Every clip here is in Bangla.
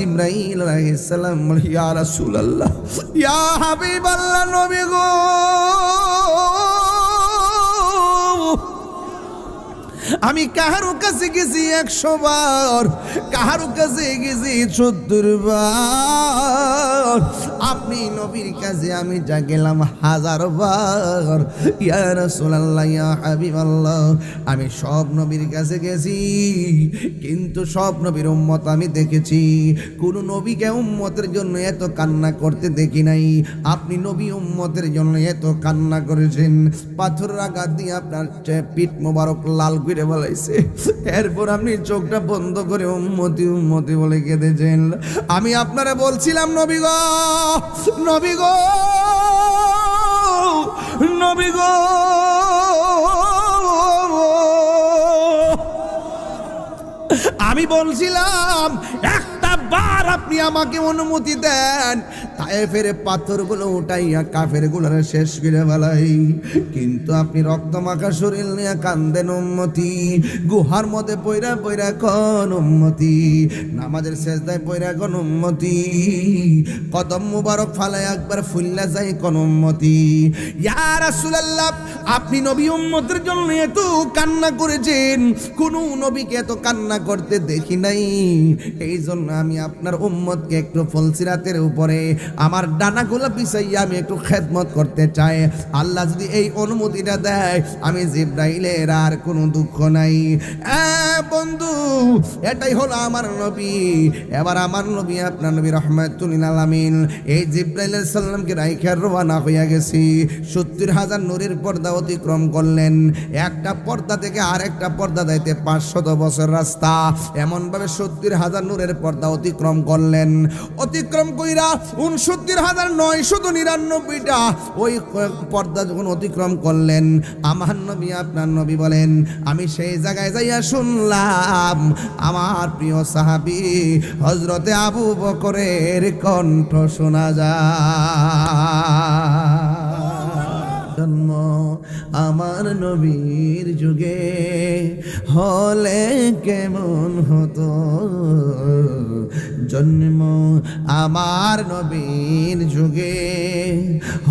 জিবরাইল আলাইহিস সালাম বলে, ইয়া রাসূলুল্লাহ, ইয়া হাবিবাল্লাহ, নবী গো, আমি কাহারো কাছে গেছি 100 বার, কাহারো কাছে গেছি 70 বার, আপনি নবীর কাছে আমি যা গেলাম 1000 বার। ইয়া রাসূলুল্লাহ, ইয়া হাবিবাল্লাহ, আমি সব নবীর কাছে গেছি, কিন্তু সব নবীর উম্মত আমি দেখেছি, কোন নবীকে উম্মতের জন্য এত কান্না করতে দেখি নাই। আপনি নবী উম্মতের জন্য এত কান্না করেছেন, পাথরের আঘাত দিয়ে আপনার পিঠ মোবারক লাল করে বলাইছে, এরপর আপনি চোখটা বন্ধ করে উম্মতি উম্মতি বলে কেঁদেছেন। আমি আপনারা বলছিলাম, নবী গো, নবী গো, নবী গো, আমি বলছিলাম একটা বার আপনি আমাকে অনুমতি দেন, তায়েফের পাথরগুলো উঠাইয়া কাফেরগুলোরে শেষ করে ফেলাই, কিন্তু আপনি রক্তমাখা শরীর নিয়ে কান্দেন উম্মতি, গুহার মধ্যে পয়রা পয়রা কোন উম্মতি, নামাজের সেজদায় পয়রা কোন উম্মতি, কদম মুবারক ফালায় একবার ফুল্লা যায় কোন উম্মতি। ইয়া রাসূলুল্লাহ, আপনি নবী উম্মতের জন্য এত কান্না করেছেন, কোন নবীকে এত কান্না করতে দেখি নাই। এই জন্য আমি আপনার উম্মতকে একটু ফলসিরাতের উপরে আমার ডানাগুলো পিছাইয়া আমি একটু খেদমত করতে চাই। আল্লাহ যদি এই অনুমতিটা দেয়, আমি জিবরাইলের আর কোনো দুঃখ নাই। বন্ধু, এটাই হলো আমার নবী। এবার আমার নবী, আপনার নবী রহমাতুল লিল আলামিন, এই জিবরাইল আলাইহিস সালামকে রাইখা রওনা হইয়া গেছি। 70,000 নূরের পর্দা অতিক্রম করলেন। একটা পর্দা থেকে আরেকটা পর্দা যাইতে 500 বছর রাস্তা, এমন ভাবে 70,000 নূরের পর্দা অতিক্রম করলেন। অতিক্রম কইরা 69,999টা ওই পর্দা যখন অতিক্রম করলেন, আমার নবী, আপনার নবী বলেন, আমি সেই জায়গায় যাইয়া শুনলাম আমার প্রিয় সাহাবী হযরতে আবু বকরের কণ্ঠ শোনা যায়। জন্ম আমার নবীর যুগে হলে কেমন হতো, জন্ম আমার নবীর যুগে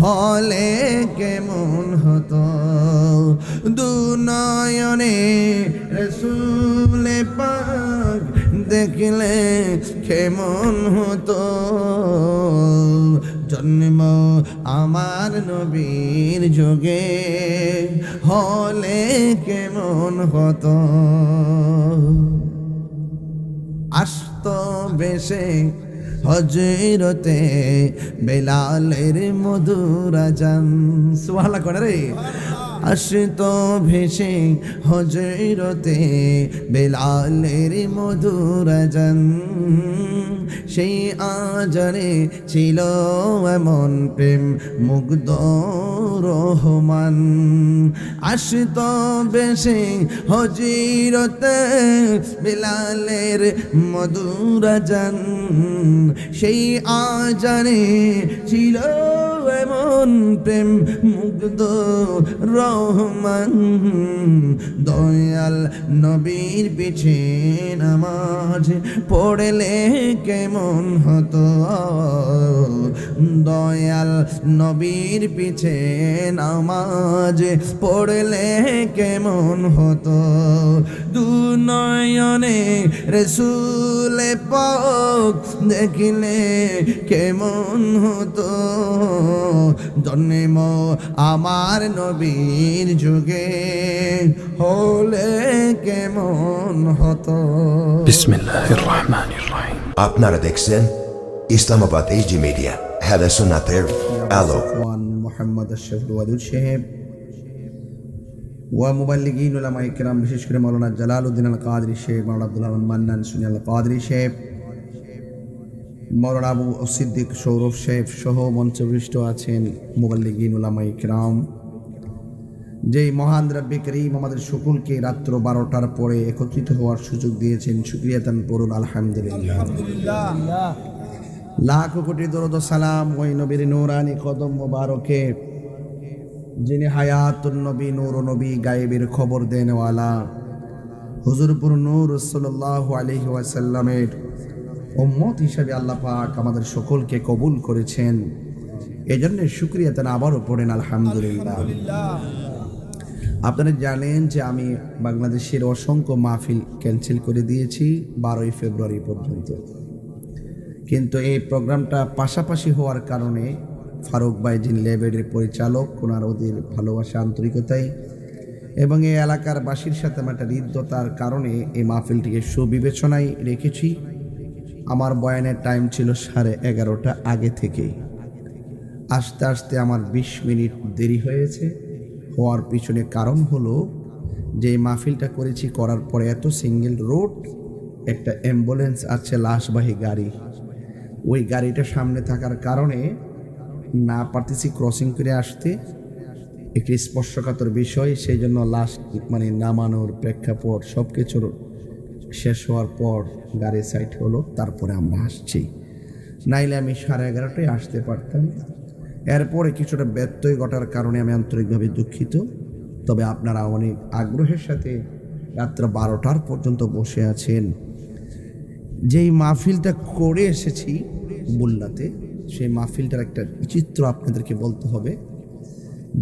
হলে কেমন হতো, দুনয়নে রাসূল পাক দেখলে কেমন হতো, জন্ম আমার নবীর যুগে হলে কেমন হতো। আসতো বেশে হযরতে বেলালের মধুর আযান, সুবহানাল্লাহ করে রে, আসতো ভেসে হযরতে বেলালের মধুর আযান, সেই আজানে ছিল এমন প্রেম মুগ্ধ রহমান। আসতো বেশে হযরতে বেলালের মধুর আযান, সেই আজানে ছিল এমন প্রেম মুগ্ধ রহমান। দয়াল নবীর পিছে নামাজ পড়লে কেমন হতো, দয়াল নবীর পিছে নামাজ পড়লে কেমন হতো, দুনয়নে রাসূল পাক দেখলে কেমন হতো, জন্ম আমার নবীর যুগে হলে কেমন হতো। বিসমিল্লাহির রহমানির রহিম। আপনারা দেখছেন ইসলামাবাদ এইচডি মিডিয়া, হেদা সুন্নাতের আলো। মোহাম্মদ আশরাফুল ওয়াদুদ সাহেব ওয়া মুবাল্লিগিন উলামায়ে কিরাম, বিশেষ করে মাওলানা জালালউদ্দিন আল কাদরি সাহেব, মাওলানা আব্দুল রহমান মান্নান সুন্নি আল কাদরি সাহেব, মাওলানা আবু সিদ্দিক সৌরভ সাহেব সহ মঞ্চবিষ্ট আছেন মুবাল্লিগিন উলামায়ে কিরাম। যেই মহান রব্বে করিম আমাদের সকলকে রাত্র 12টার পরে একত্রিত হওয়ার সুযোগ দিয়েছেন, শুকরিয়াতান পড়ুন আলহামদুলিল্লাহ। লাখ কোটি দরুদ ও সালাম ওই নবীর নূরানি কদম মোবারকে, যিনি হায়াতুন নবী, নূর নবী, গায়েবের খবর দেনওয়ালা হুজুরপুর নূর সাল্লাল্লাহু আলাইহি ওয়াসাল্লামের উম্মত হিসাবে আল্লাহ পাক আমাদের সকলকে কবুল করেছেন, এজন্য শুকরিয়া তারা আবারও পড়েন আলহামদুলিল্লাহ। আপনারা জানেন যে আমি বাংলাদেশের অসংখ্য মাহফিল ক্যান্সেল করে দিয়েছি 12ই ফেব্রুয়ারি পর্যন্ত, কিন্তু এই প্রোগ্রামটা পাশাপাশি হওয়ার কারণে ফারুক ভাই যিনি লেবেডের পরিচালক, ওনার ওদের ভালোবাসা আন্তরিকতায় এবং এই এলাকার বাসীর সাথে আমার একটা হৃদ্যতার কারণে এই মাহফিলটিকে সুবিবেচনায় রেখেছি। আমার বয়ানের টাইম ছিল 11:30 আগে থেকেই, আস্তে আস্তে আমার 20 মিনিট দেরি হয়েছে। হওয়ার পিছনে কারণ হলো যে মাহফিলটা করেছি, করার পরে এত সিঙ্গেল রোড, একটা অ্যাম্বুলেন্স আছে লাশবাহী গাড়ি, ওই গাড়িটা সামনে থাকার কারণে না পারতেছি ক্রসিং করে আসতে, একটি স্পর্শকাতর বিষয়। সেই জন্য লাশ নামানোর প্রেক্ষাপট সব কিছুর শেষ হওয়ার পর গাড়ি সাইড হলো, তারপরে আমরা আসছি। নাইলে আমি 11:30টায় আসতে পারতাম। এরপরে কিছুটা ব্যত্যয় ঘটার কারণে আমি আন্তরিকভাবে দুঃখিত। তবে আপনারা অনেক আগ্রহের সাথে রাত্র 12টার পর্যন্ত বসে আছেন। যেই মাহফিলটা করে এসেছি বুল্লাতে, সেই মাহফিলটার একটা চিত্র আপনাদেরকে বলতে হবে।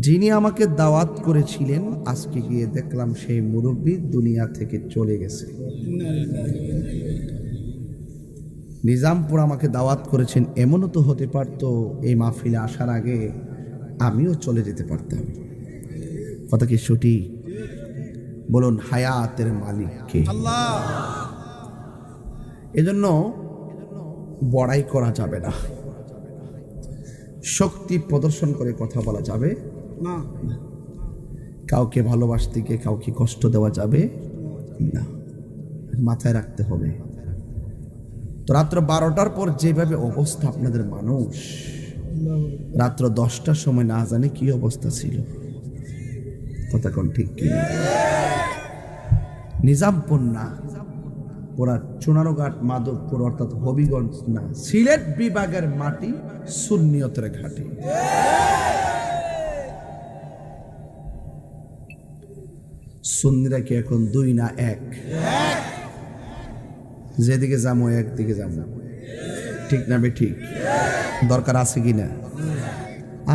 যিনি আমাকে দাওয়াত করেছিলেন, আজকে গিয়ে দেখলাম সেই মুরব্বী দুনিয়া থেকে চলে গেছে। নিজামপুর আমাকে দাওয়াত করেছেন, এমনও তো হতে পারতো এই মাহফিলে আসার আগে আমিও চলে যেতে পারতাম। কথা কি সঠিক? বলুন, হায়াতের মালিক কে? আল্লাহ। এজন্য বড়াই করা যাবে না, শক্তি প্রদর্শন করে কথা বলা যাবে না, কাউকে ভালোবাসতে গিয়ে কাউকে কষ্ট দেওয়া যাবে না, মাথায় রাখতে হবে। তো রাত্র 12টার পর যেভাবে অবস্থা আপনাদের মানুষ, রাত্র 10টার সময় না জানে কি অবস্থা ছিল। কথা কোন ঠিক কি? নিজামপুর না, ওরা চুনারুঘাট, মাধবপুর অর্থাৎ হবিগঞ্জ না, সিলেট বিভাগের মাটি সুন্নিয়তের ঘাটি। সুন্নিরা কি এখন 2 না 1? যেদিকে যাবো একদিকে যাবো, ঠিক না বে ঠিক? দরকার আছে কিনা?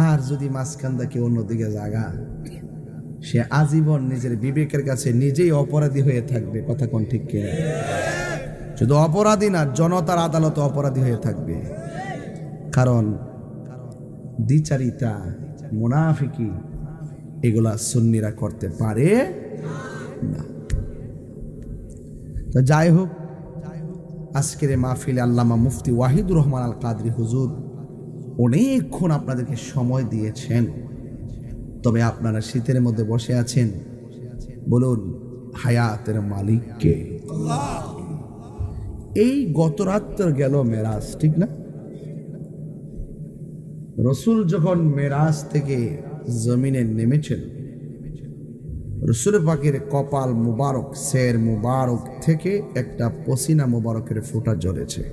আর যদি মাঝখান থেকে অন্যদিকে জাগা, সে আজীবন নিজের বিবেকের কাছে নিজেই অপরাধী হয়ে থাকবে। কথা কোন ঠিক কিনা? শুধু অপরাধী না, জনতার আদালতে অপরাধী হয়ে থাকবে। কারণ দ্বিচারিতা, মুনাফিকি এগুলা সুন্নিরা করতে পারে না। তো যাই হোক, আজকের মাহফিলে আল্লামা মুফতি ওয়াহিদুর রহমান আল কাদরি হুজুর অনেকক্ষণ আপনাদেরকে সময় দিয়েছেন। তবে আপনারা শীতের মধ্যে বসে আছেন, বলুন হায়াতের মালিক কে? এই গত রাত্র গেল মেরাজ, ঠিক না? রসুল যখন মেরাজ থেকে জমিনে নেমেছেন, রসুল পাকের কপাল মুবারক, শের মুবারক থেকে একটা পসিনা মুবারকের ফোঁটা ঝরেছে।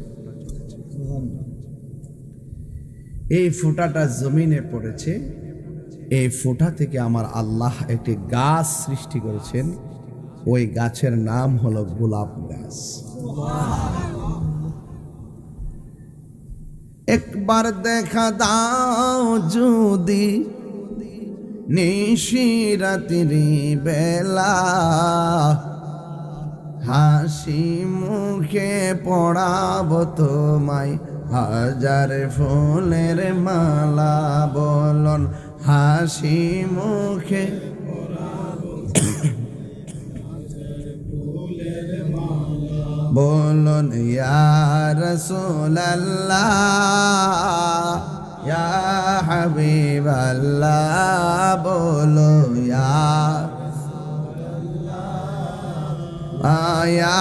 এই ফোঁটাটা জমিনে পড়েছে। এই ফোঁটা থেকে আমার আল্লাহ একটি গাছ সৃষ্টি করেছেন। ওই গাছের নাম হলো গোলাপ গাছ। একবার দেখা দাও যদি নিশিরাতের বেলা, হাসি মুখে পড়াবো তোমায় হাজার ফুলের মালা। বলুন হাসি মুখে বলুন ইয়া রাসূলুল্লাহ, ইয়া হাবিবাল্লাহ, বলো ইয়া ইয়া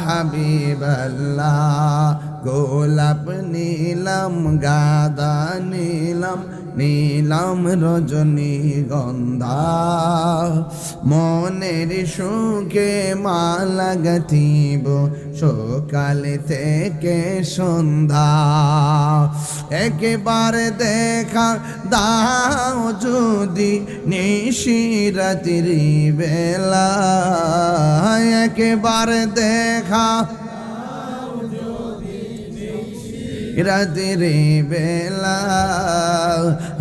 হাবিবাল্লাহ। গোলাপ নিলাম, গাঁদা নিলাম, নীলাম রজনীগন্ধা, মনের সুখে মালা গাঁথিব সকাল থেকে সন্ধ্যা। একেবারে দেখা দাও যদি নিশিরাতের বেলা, একেবারে দেখা রাতের বেলা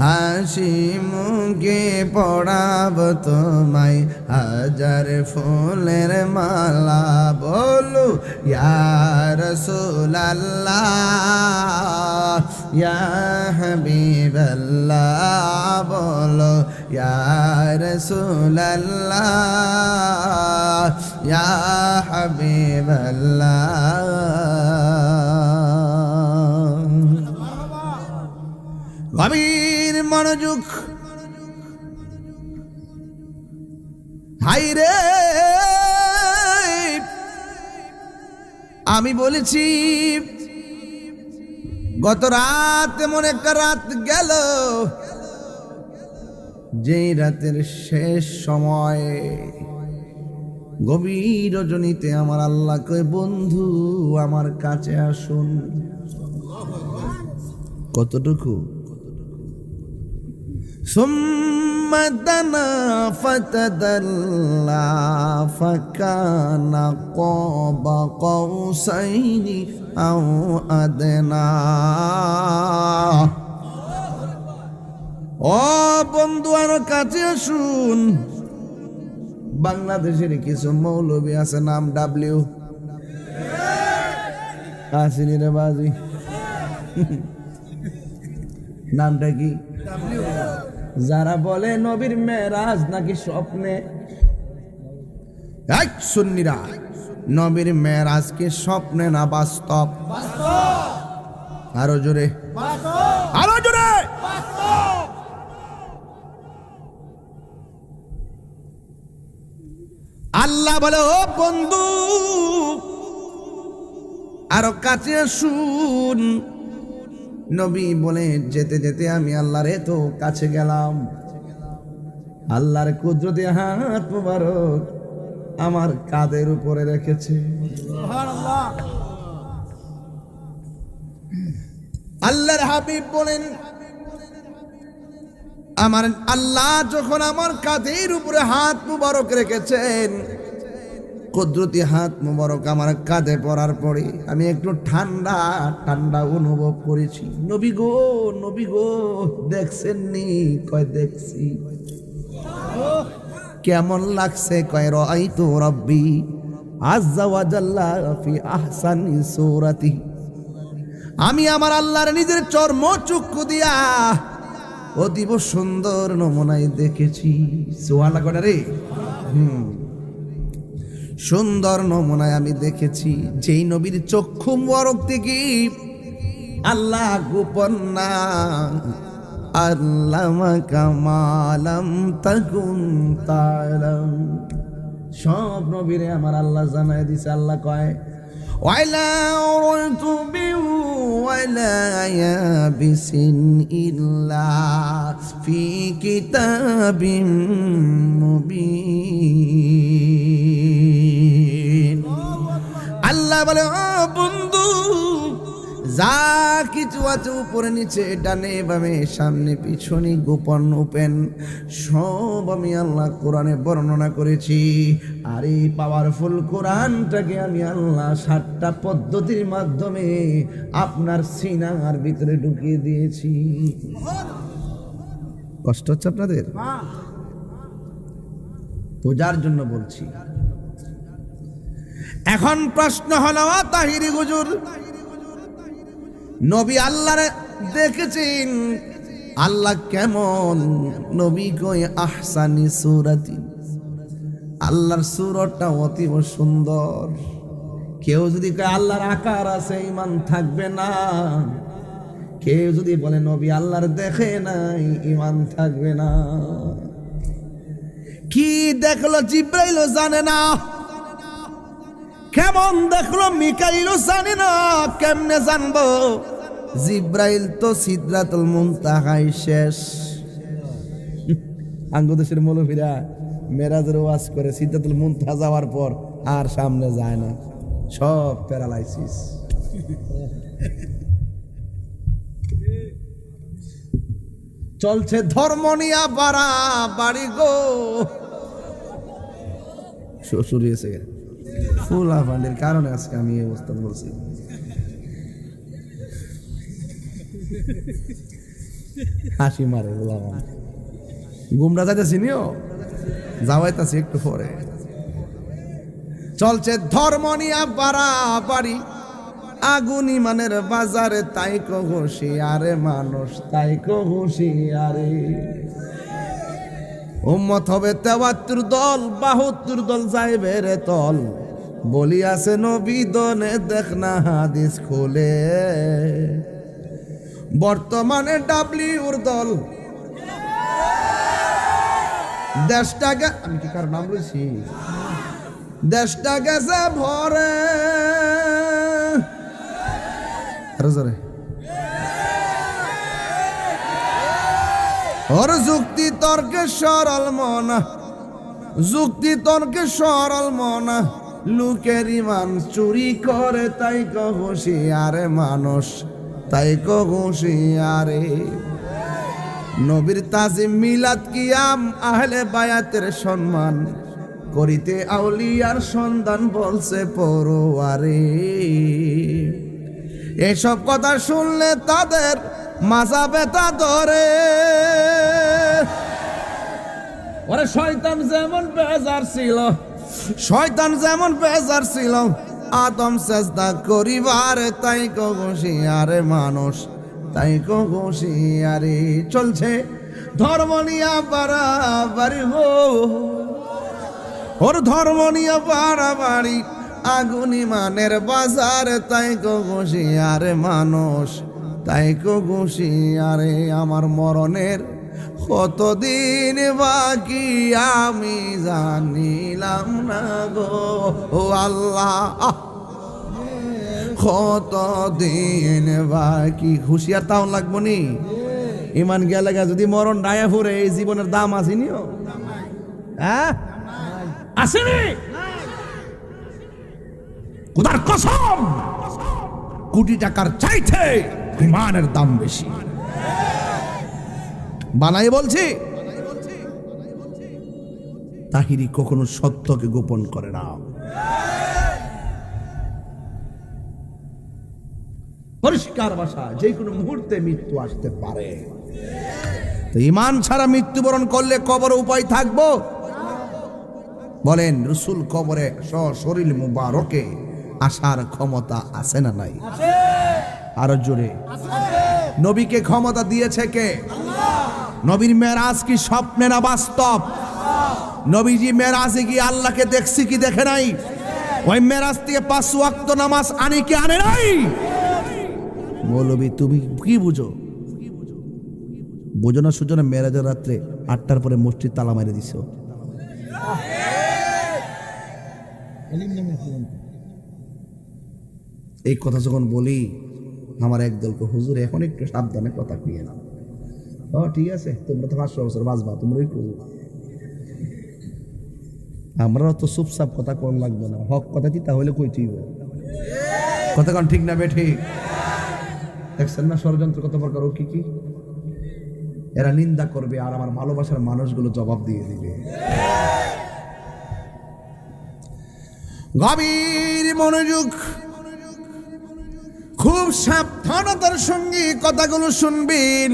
হাসি মুখে পড়াব তোমায় হাজার ফুলের মালা বলো ইয়া রাসূলুল্লাহ ইয়া হাবিবাল্লাহ বলো ইয়া রাসূলুল্লাহ ইয়া হাবিবাল্লাহ। গভীর মনোযোগ। হাই রে আমি বলেছি গত রাত এমন একটা রাত গেল যেই রাতের শেষ সময় গভীর রজনীতে আমার আল্লাহ কয় বন্ধু আমার কাছে আসুন। কতটুকু? ثم دنا فتدلى فكان قاب قوسين أو أدنى। ও বন্ধু আমার কাছে আসুন। বাংলাদেশের কিছু মৌলবী আছে নাম ডাব্লিউ আসিনি রে বাজি নামটা কি? যারা বলে নবীর মেরাজ নাকি স্বপ্নে। এই সুন্নিরা, নবীর মেরাজ কি স্বপ্নে না বাস্তব? আরো জোরে, আরো জোরে। আল্লাহ বলে ও বন্ধু আরো কাছে আসুন। নবী বলে যেতে যেতে আমি আল্লাহর এত কাছে গেলাম, আল্লাহর কুদরতি হাত মুবারক আমার কাঁধের উপরে রেখেছে। আল্লাহর হাবিব বলেন আমার আল্লাহ যখন আমার কাঁধের উপরে হাত মুবারক রেখেছেন, কুদরতি হাত মুবারক আমার কাঁধে পড়ার পরে আমি একটু ঠান্ডা ঠান্ডা অনুভব করেছি। নবী গো দেখছেন নি? কয় দেখছি। কেমন লাগছে? কয় রাআইতু রাব্বি আযজা ওয়া জাল্লা ফি আহসানি সূরাতি। আমি আমার আল্লাহর নিজের চর্ম চক্ষু দিয়া অতীব সুন্দর নমুনায় দেখেছি। সুবহানাল্লাহ কয় রে। সুন্দর নমুনায় আমি দেখেছি। যেই নবীর চক্ষু মোবারক থেকে আল্লাহ গোপন না আল্লামাকা মা লাম তাকুন তা'লাম, সব নবীরে আমার আল্লাহ জানায় দিছে। আল্লাহ কয় ওয়ালা রতুবি ওয়ালা ইয়াবিসিন ইল্লা ফি কিতাবিম মুবিন। আল্লাহ বলে ও বন্ধু যা কিছু আছে উপরে নিচে ডানে বামে সামনে পিছনে গোপন ওপেন সব আমি আল্লাহ কোরআনে বর্ণনা করেছি। আর এই পাওয়ারফুল কোরআনটাকে আমি আল্লাহ 7টা পদ্ধতির মাধ্যমে আপনার সিনার ভিতরে ঢুকিয়ে দিয়েছি। কষ্ট হচ্ছে আপনাদের? বোঝার জন্য বলছি। এখন প্রশ্ন হলো তাহিরি হুজুর নবী আল্লাহরে দেখেছেন, আল্লাহ কেমন? নবী কই আহসানি সূরাতি, আল্লাহর সূরতটা অতি সুন্দর। কেউ যদি কয় আল্লাহর আকার আছে ঈমান থাকবে না, কেউ যদি বলে নবী আল্লাহর দেখে নাই ঈমান থাকবে না। কি দেখলো জিব্রাইলও জানে না, কেমন দেখলো মিকাইলও জানে না। কেমনে জানবো? জিব্রাইল তো সিদরাতুল মুনতাহায় শেষ। আঙ্গদেশের মৌলভীরা মেরাজের ওয়াজ করে সিদরাতুল মুনতাহা যাওয়ার পর আর সামনে যায় না, সব প্যারালাইসিস। চলছে ধর্ম নিয়া বাড়া বাড়ি গো। শ্বশুর এসে গেছে ফুল আফান্ডের কারণে আজকে আমি এই অবস্থা বলছি। হাসি মারে বললাম গুমরা যাইতেছি নিও যাওয়াইতাছি একটু পরে চলছে ধর্ম নিয়া বাড়াবাড়ি আগুন ইমানের বাজারে তাই কহুশি আরে মানুষ তাই কহুশি আরে উম্মত হবে ৭৩ দল ৭২ দল যাইবে রে তল বলি আছে নবী দনে দেখ না হাদিস খুলে বর্তমানে ডাব্লিউর দল দেশটাকে আমি কি কার নাম বলছি দেশটা গেছে ভরে ওর যুক্তি তর্কে সরল মনা যুক্তি তর্কে সরল মনা লোকের ইমান চুরি করে তাই কহুশি আরে মানুষ তাই কহুশি আরে নবীর তাজিম মিলাদ কিয়াম আহলে বায়াতের সম্মান করিতে আউলিয়ার সন্ধান বলছে পরোয়ারে এসব কথা শুনলে তাদের মাথা ব্যথা ধরে ওরে শয়তান যেমন বেজার ছিল শয়তান যেমন বেজার ছিল আদম সেজদা করিবার তাই কহুশি আরে মানুষ তাই কহুশি আরে চলছে ধর্ম নিয়া বাড়াবাড়ি হো ওর ধর্ম নিয়ে বাড়াবাড়ি আগুন ইমানের বাজার তাই কহুশি আরে মানুষ তাই কহুশি আরে আমার মরণের কতদিন বাকি আমি জানিলাম না গো ও আল্লাহ কতদিন বাকি হুঁশিয়ার তাও লাগবো নি ইমান গেলে যদি মরণ ডায়া ফুরে এই জীবনের দাম আসেনিও হ্যাঁ আসেনি খোদার কসম কোটি টাকার চাইতে ইমানের দাম বেশি বানাই বলছি তাহিরি কখনো সত্যকে গোপন করে না পরিষ্কার ভাষা যে কোনো মুহূর্তে মৃত্যু আসতে পারে তো ইমান ছাড়া মৃত্যুবরণ করলে কবরে উপায় থাকবো বলেন রসুল কবরে শরীর মুবারকে আসার ক্ষমতা আছে না নাই আরো জোরে নবীকে ক্ষমতা দিয়েছে কে নবীর মেরাজ কি স্বপ্নে না বাস্তব নবীজি মেরাজে গিয়ে আল্লাহকে দেখছি কি দেখে নাই ওই মেরাজ থেকে 5 ওয়াক্ত নামাজ আনি কি আনে নাই মৌলবী তুমি কি বুঝো বুঝো না সুজনে মেরাজের রাত্রে 8টার পরে মসজিদ তালা মেরে দিছো এই কথা যখন বলি আমার একদলকে হুজুর এখন একটু সাবধানে কথা কইয়ে নাও ও ঠিক আছে তোমরা তো 500 বছর বাঁচবা তোমরা একটু আমরা তো চুপচাপ কথা কোন লাগবে না হক কথা কি তাহলে কই তুইব কথা কোন ঠিক না বে ঠিক দেখছেন না ষড়যন্ত্র কত প্রকার ও কি এরা নিন্দা করবে আর আমার ভালোবাসার মানুষগুলো জবাব দিয়ে দিবে গভীর মনোযোগ খুব সাবধানতার সঙ্গে কথাগুলো শুনবেন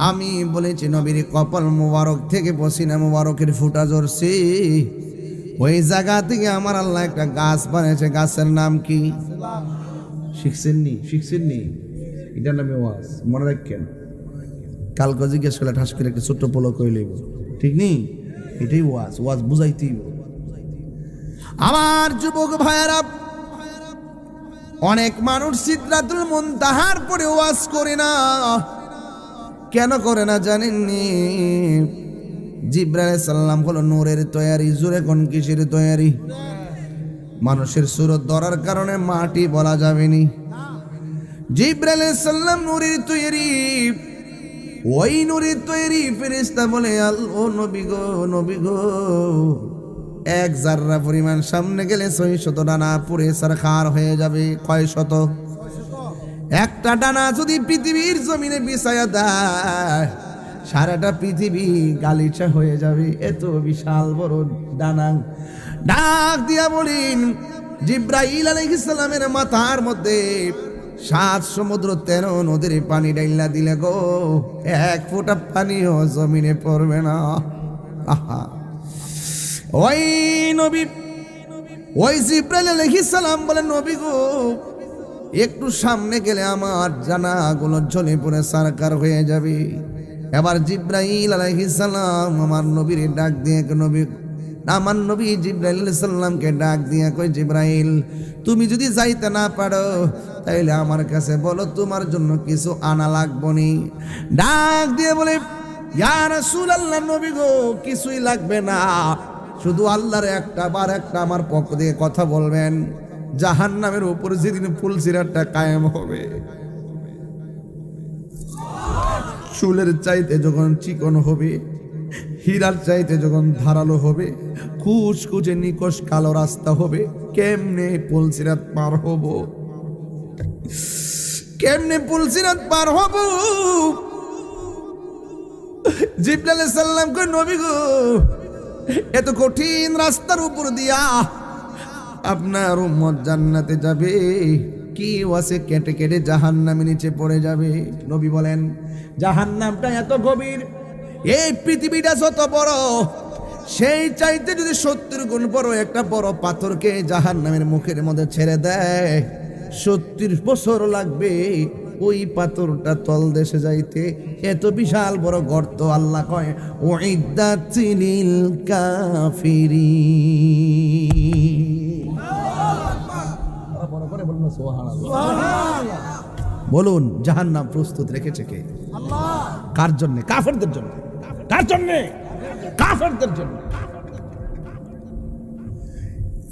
আমি বলেছি নবীর কপাল মুবারক থেকে পসিনা মুবারকের ফুটা ঝরছে ওই জায়গা থেকে আমার আল্লাহ একটা গাছ বানিয়েছে গাছের নাম কি শিখছেননি এটার নামে ওয়াজ মনে রাখেন কালকে জিজ্ঞেস করলে ঠাস করে একটা ছোট্ট পোলো কই লইব ঠিক নেই এটাই ওয়াজ বুঝাইতেই আমার যুবক ভাইয়েরা অনেক মানুষ সিদরাতুল মুনতাহার পরে ওয়াজ করে না কেন করে না জানেননি জিবরাইল আলাইহিস সালাম হলো নূরের তৈরি জোরে কোন কিসের তৈরি মানুষের সুরত ধরার কারণে মাটি বলা যাবে নি জিবরাইল আলাইহিস সালাম নূরের তৈরি ওই নূরের তৈরি ফেরেশতা বলে ও নবী গো এক জাররা পরিমাণ সামনে গেলে 600 ডানা পুরে সরখার হয়ে যাবে কয় শত একটা ডানা যদি পৃথিবীর জমিনে বিছায়া দেয় সারাটা পৃথিবী গালিচা হয়ে যাবে এত বিশাল বড় ডানা ডাক দিয়া বলেন জিবরাইল আলাইহিস সালামের মাথার মধ্যে সাত সমুদ্র 13 নদীর পানি ডাইলা দিলে গো 1 ফোঁটা পানিও জমিনে পড়বে না। আহা, ওই নবী, ওই জিব্রাইল আলাইহিস সালাম বলে নবী গো একটু সামনে গেলে আমার জানাগুলো জ্বলে পড়ে সারকার হয়ে যাবে। এবার জিব্রাইল আলাইহিস সালাম আমার নবীর ডাক দিয়ে নবী, আমার নবী জিব্রাইল আলাইহিস সালামকে ডাক দিয়ে কই, জিব্রাইল তুমি যদি যাইতে না পারো তাইলে আমার কাছে বলো, তোমার জন্য কিছু আনা লাগবে নি। ডাক দিয়ে বলে, ইয়া রাসূলুল্লাহ, নবী গো কিছুই লাগবে না, শুধু আল্লাহর একটা আমার পক্ষ থেকে কথা বলবেন, জাহান্নামের উপর যেদিন ফুলসিরাতটা কায়েম হবে, চুলের চাইতে যখন চিকন হবে, হীরার চাইতে যখন ধারালো হবে, কুচকুচে নিকশ কালো রাস্তা হবে, কেমনে ফুলসিরাত পার হব, কেমনে ফুলসিরাত পার হব? জিবরাইল আলাইহিস সালাম কই, নবী গো এত কঠিন রাস্তার উপর দিয়া আপনার উম্মত জান্নাতে যাবে, কি ওয়াসে কেটে কেটে জাহান্নামে নিচে পড়ে যাবে। নবী বলেন, জাহান্নামটা এত গভীর, এই পৃথিবীটা যত বড়, সেই চাইতে যদি 70 গুণ বড় একটা বড় পাথরকে জাহান্নামের মুখের মধ্যে ছেড়ে দেয়, 70 বছর লাগবে ওই পাথরটা তল দেশে যাইতে। এত বিশাল বড় গর্ত আল্লাহ কয়, উইদ্দাতিল কাফিরিন। বলুন, জাহান্নাম প্রস্তুত রেখেছে কে? কার জন্য? কাফেরদের জন্য। কার জন্য? কাফেরদের জন্য।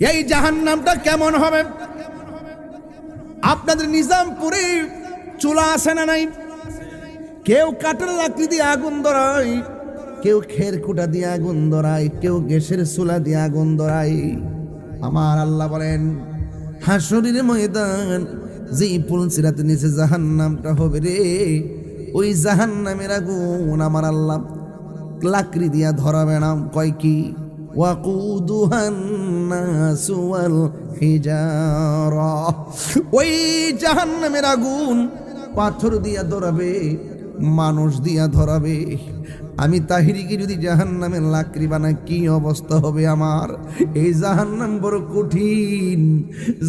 এই জাহান্নামটা কেমন হবে? আপনাদের নিজামপুরে চুলা আছে না নাই? কেউ কাঠের লাকড়ি দিয়ে আগুন ধরায়, কেউ খেরকুটা দিয়ে আগুন ধরায়, কেউ গ্যাসের চুলা দিয়ে আগুন ধরায়। আমার আল্লাহ বলেন, হাসরের ময়দান যে ফুলসিরাতে নিচে জাহান্নামটা হবে রে, ওই জাহান্নামের আগুন আমার আল্লাহ লাকড়ি দিয়া ধরাবে না। কয় কি? ওয়াকুদুহান নাসু ওয়াল হিজারা। ওই জাহান্নামের আগুন পাথর দিয়া ধরাবে, মানুষ দিয়া ধরাবে। আমি তাহিরিকে যদি জাহান্নামের লাকড়ি বানাই, কি অবস্থা হবে আমার? এই জাহান্নাম বড় কঠিন,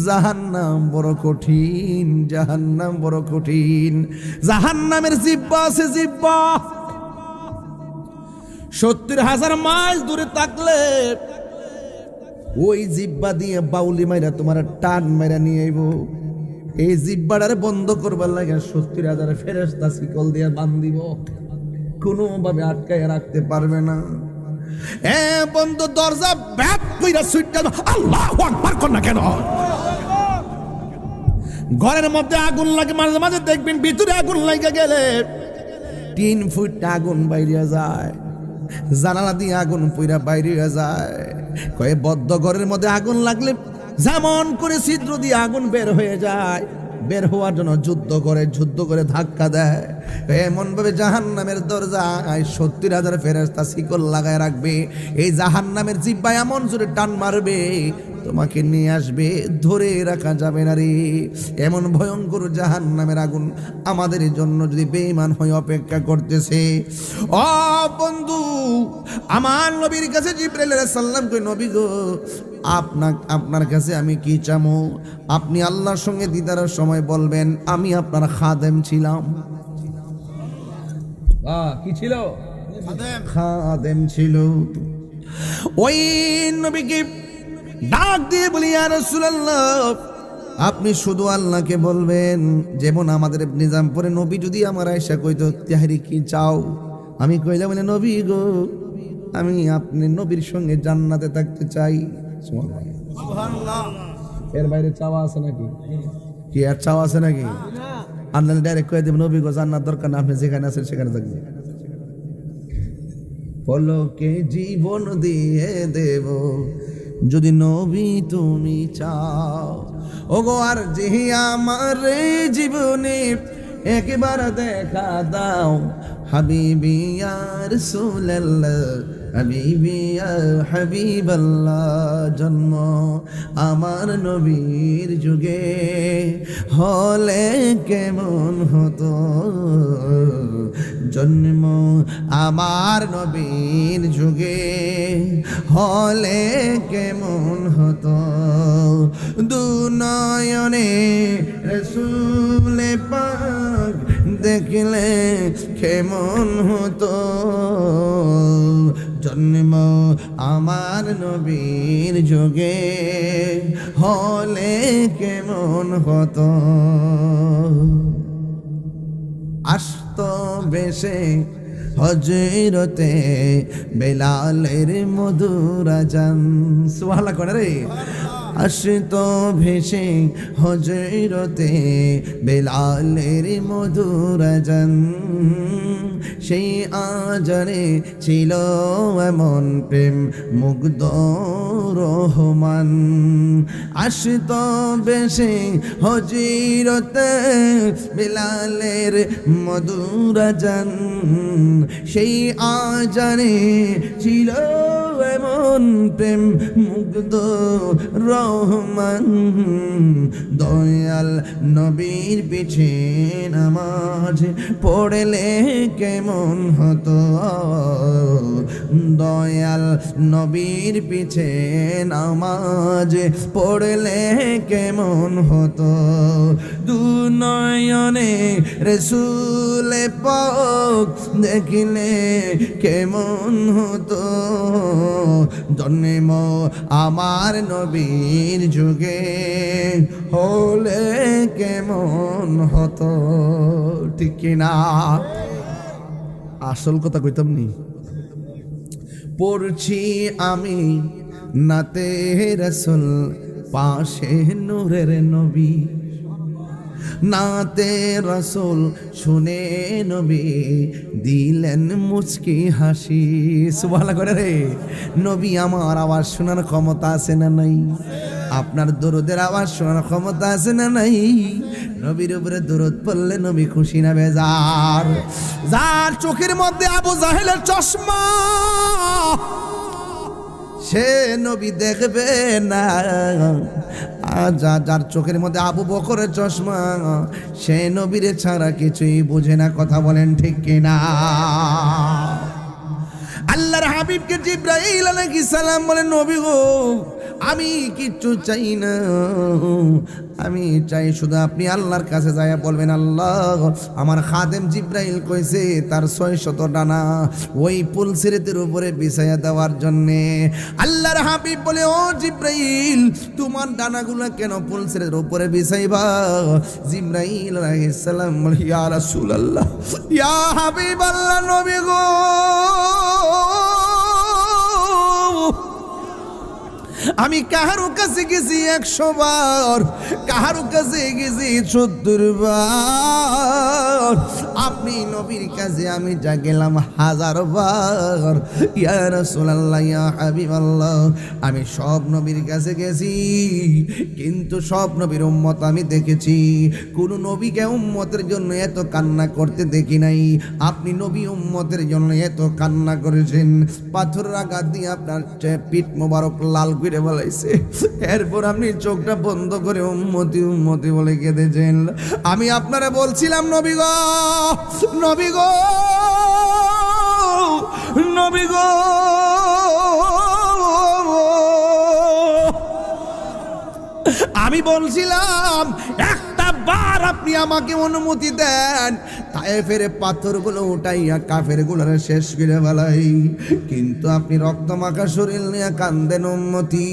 জাহান্নাম বড় কঠিন, জাহান্নাম বড় কঠিন। জাহান্নামের জিহ্বা আছে, জিহ্বা 70,000 মাইল দূরে থাকলে ওই জিহ্বা দিয়ে বাউলি মাইরা তোমার টান মাইরা নিয়ে আইব। এই জিহ্বাটারে বন্ধ করবার লাগে 70,000 ফেরেশতা শিকল দিয়ে বান্ধিব, কোনোভাবে আটকায় রাখতে পারবে না। বন্ধ, দরজা ব্যাপ কইরা সুইটা আল্লাহু আকবার কর না কেন? ঘরের মধ্যে আগুন লাগে, মাঝে মাঝে দেখবেন ভিতরে আগুন লাগা গেলে 3 ফুট আগুন বাইরে যায়, জানালা দিয়ে আগুন পুইরা বাইরে যায়। কয়ে বদ্ধ ঘরের মধ্যে আগুন লাগলে যেমন করে ছিদ্র দিয়ে আগুন বের হয়ে যায়, বের হওয়ার জন্য যুদ্ধ করে ধাক্কা দেয়, এমন ভাবে জাহান্নামের দরজায় 70,000 ফেরেশতা শিকল লাগায় রাখবে। এই জাহান্নামের জিহ্বা এমন জোরে টান মারবে, তোমাকে নিয়ে আসবে, ধরে রাখা যাবে না রে। এমন ভয়ঙ্কর জাহান্নামের আগুন আমাদের জন্য যদি বেঈমান হয়ে অপেক্ষা করতেছে। ও বন্ধু, আমার নবীর কাছে জিবরাইল আলাইহিস সালাম কই, নবী গো আপনার কাছে আমি কি চামো? আপনি আল্লাহর সঙ্গে দিদারের সময় বলবেন আমি আপনার খাদেম ছিলাম। কি ছিল? খাদেম ছিল। ওই নবীকে ডাক দিয়ে বলি, ইয়া রাসূলুল্লাহ, আপনি শুধু আল্লাহকে বলবেন। যেমন আমাদের নিজামপুরে নবী যদি আমার আয়েশা কইতো, তাহরি কি চাও? আমি কইলাম, বলে নবী গো, আমি আপনি নবীর সঙ্গে জান্নাতে থাকতে চাই। সুবহানাল্লাহ। এর বাইরে চাওয়া আছে নাকি? কি আর চাওয়া আছে নাকি? আল্লাহ ডাইরেক্ট কয়ে দেবেন, নবী গো জান্নাত দরকার না, আপনি যেখানে আছেন সেখানে থাকবেন। পলকে জীবন দিয়ে দেব যদি নবী তুমি চাও। ওগো আর যে আমার জীবনে একবার দেখা দাও, হাবিবি ইয়া রাসূলুল্লাহ, হাবিবি ইয়া হাবিবাল্লাহ জন্ম আমার নবীর যুগে হলে কেমন হতো জন্ম আমার নবীর যুগে হলে কেমন হতো দুনয়নে রাসূল পাক দেখলে কেমন হতো জন্ম আমার নবীর যুগে হলে কেমন হতো আসতো বেশে হজরতে বেলালের মধুর আজান সুবহানাল্লাহ করে রে আসতো ভেসে হজরতে বেলালের মধুর আজান সেই আজানে ছিল এমন প্রেম মুগ্ধ রহমান আসতো বেশে হজরতে বেলালের মধুর আজান সেই আজানে ছিল এমন প্রেম মুগ্ধ রহমান দয়াল নবীর পিছে নামাজ পড়লে কেমন হতো দয়াল নবীর পিছে নামাজ পড়লে কেমন হতো দুনয়নে রাসূল পাক দেখলে কেমন হতো জন্ম আমার নবীর যুগে হলে কেমন হতো ঠিক কিনা আসল কথা কইতাম নি পড়ছি আমি নাতে রাসূল পাশে নূরের নবী নাতে রাসূল শুনে নবী দিলেন মুচকি হাসি সুবহানাল্লাহ করে রে নবী আমার আওয়াজ শোনার ক্ষমতা আছে না নাই আপনার দরুদের আওয়াজ শোনার ক্ষমতা আছে না নাই নবীর উপরে দরুদ পড়লে নবী খুশি না বেজার যার চোখের মধ্যে আবু জাহেলের চশমা সে নবী দেখবে না যার চোখের মধ্যে আবু বকরের চশমা সে নবীরে ছাড়া কিছুই বুঝে না কথা বলেন ঠিক কিনা আল্লাহর হাবিবকে জিবরাইল আলাইহিস সালাম বলেন নবী গো আমি কিচ্ছু চাই না আমি চাই শুধু আপনি আল্লাহর কাছে যাইয়া বলবেন আল্লাহ আমার খাদেম জিবরাইল কইছে তার 600 ডানা ওই পুলসিরাতের উপরে বিছায়া দেওয়ার জন্য আল্লাহর হাবিব বলে ও জিবরাইল তোমার ডানাগুলো কেন পুলসিরাতের উপরে বিছাইবা জিবরাইল আলাইহিস সালাম বলে ইয়া রাসূলুল্লাহ ইয়া হাবিবাল্লাহ নবী গো আমি কাহারো কাছে গেছি 100 বার কাহারো কাছে গেছি 70 বার আপনি নবীর কাছে আমি যা গেলাম 1000 বার ইয়া রাসূলুল্লাহ ইয়া হাবিবাল্লাহ আমি সব নবীর কাছে গেছি কিন্তু সব নবীর উম্মত আমি দেখেছি কোন নবীকে উম্মতের জন্য এত কান্না করতে দেখি নাই আপনি নবী উম্মতের জন্য এত কান্না করেছেন পাথরের আঘাত দিয়ে আপনার পিঠ মোবারক লাল করে বলাইছে এরপর আপনি চোখটা বন্ধ করে উম্মতি উম্মতি বলে কেঁদেছেন আমি আপনারা বলছিলাম নবী গো নবী গো নবী গো আমি বলছিলাম একটা বার আপনি আমাকে অনুমতি দেন তায়েফের পাথরগুলো উঠাইয়া কাফেরগুলোর শেষ করে ফেলাই কিন্তু আপনি রক্তমাখা শরীর নিয়ে কান্দেন উম্মতি